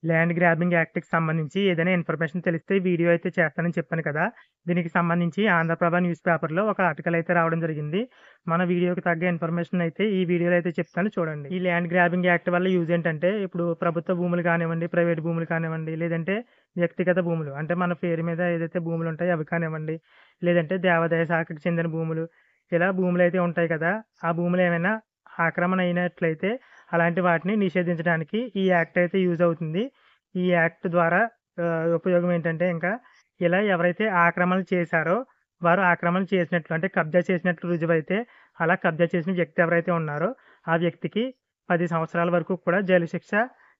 Land grabbing యాక్ట్‌కి సంబంధించి ఏదైనా information తెలిస్తే వీడియో అయితే చేస్తానని చెప్పాను కదా! దీనికి సంబంధించి ఆంధ్రప్రభ న్యూస్ పేపర్‌లో ఒక ఆర్టికల్ అయితే రావడం జరిగింది. మన వీడియోకి తగ్గ ఇన్ఫర్మేషన్ అయితే ఈ వీడియోలో అయితే చెప్తాను చూడండి. ఈ ల్యాండ్ గ్రాబింగ్ యాక్ట్ వల్ల యూజ్ ఏంటంటే, ఇప్పుడు ప్రభుత్వ భూములు కానివ్వండి, ప్రైవేట్ భూములు కానివ్వండి, లేదంటే వ్యక్తిగత భూములు అంటే మన పేరు మీద ఏదైతే భూములు ఉంటాయో అవి కానివ్వండి, లేదంటే దేవాదాయ శాఖకు చెందిన భూములు, ఇలా భూములైతే ఉంటాయి కదా! ఆ భూములు ఏమైనా ఆక్రమణ అయినట్లయితే అలాంటి వాటిని నిషేధించడానికి ఈ యాక్ట్ అయితే యూజ్ అవుతుంది. ఈ యాక్ట్ ద్వారా ఉపయోగం ఏంటంటే ఇంకా ఇలా ఎవరైతే ఆక్రమణలు చేశారో వారు ఆక్రమణ చేసినట్లు అంటే కబ్జా చేసినట్లు రుజువైతే అలా కబ్జా చేసిన వ్యక్తి ఎవరైతే ఉన్నారో ఆ వ్యక్తికి 10 సంవత్సరాల వరకు కూడా జైలు శిక్ష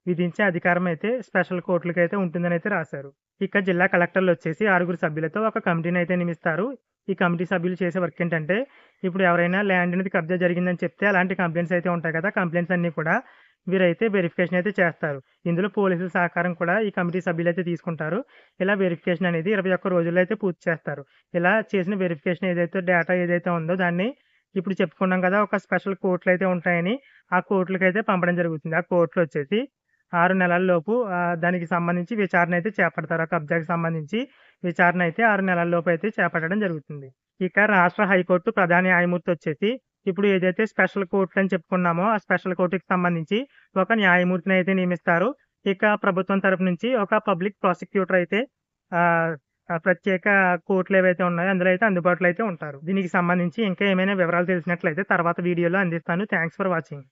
విధించే అధికారం అయితే స్పెషల్ కోర్టులకైతే ఉంటుందని అయితే రాశారు. ఇక జిల్లా కలెక్టర్లు వచ్చేసి 6 సభ్యులతో ఒక కమిటీని అయితే నియమిస్తారు. ఈ కమిటీ సభ్యులు చేసే వర్క్ ఏంటంటే, ఇప్పుడు ఎవరైనా ల్యాండ్ అనేది కబ్జా జరిగిందని చెప్తే అలాంటి కంప్లెయింట్స్ అయితే ఉంటాయి కదా! కంప్లెయింట్స్ అన్నీ కూడా వీరైతే వెరిఫికేషన్ అయితే చేస్తారు. ఇందులో పోలీసుల సహకారం కూడా ఈ కమిటీ సభ్యులైతే తీసుకుంటారు. ఇలా వెరిఫికేషన్ అనేది 21 రోజుల్లో అయితే పూర్తి చేస్తారు. ఇలా చేసిన వెరిఫికేషన్ ఏదైతే డేటా ఏదైతే ఉందో దాన్ని ఇప్పుడు చెప్పుకున్నాం కదా! ఒక స్పెషల్ కోర్టులైతే ఉంటాయని, ఆ కోర్టులకైతే పంపడం జరుగుతుంది. ఆ కోర్టులొచ్చేసి 6 నెలల లోపు దానికి సంబంధించి విచారణ అయితే చేపడతారు. ఆ కబ్జాకి సంబంధించి విచారణ అయితే 6 నెలల లోపు అయితే చేపట్టడం జరుగుతుంది. ఇక రాష్ట్ర హైకోర్టు ప్రధాన న్యాయమూర్తి వచ్చేసి ఇప్పుడు ఏదైతే స్పెషల్ కోర్టులు అని చెప్పుకున్నామో ఆ స్పెషల్ కోర్టుకి సంబంధించి ఒక న్యాయమూర్తిని అయితే నియమిస్తారు. ఇక ప్రభుత్వం తరపు నుంచి ఒక పబ్లిక్ ప్రాసిక్యూటర్ అయితే ఆహ్, ప్రత్యేక కోర్టులు ఏవైతే ఉన్నాయో అందులో అయితే అందుబాటులో అయితే ఉంటారు. దీనికి సంబంధించి ఇంకా ఏమైనా వివరాలు తెలిసినట్లయితే తర్వాత వీడియోలో అందిస్తాను. Thanks for watching.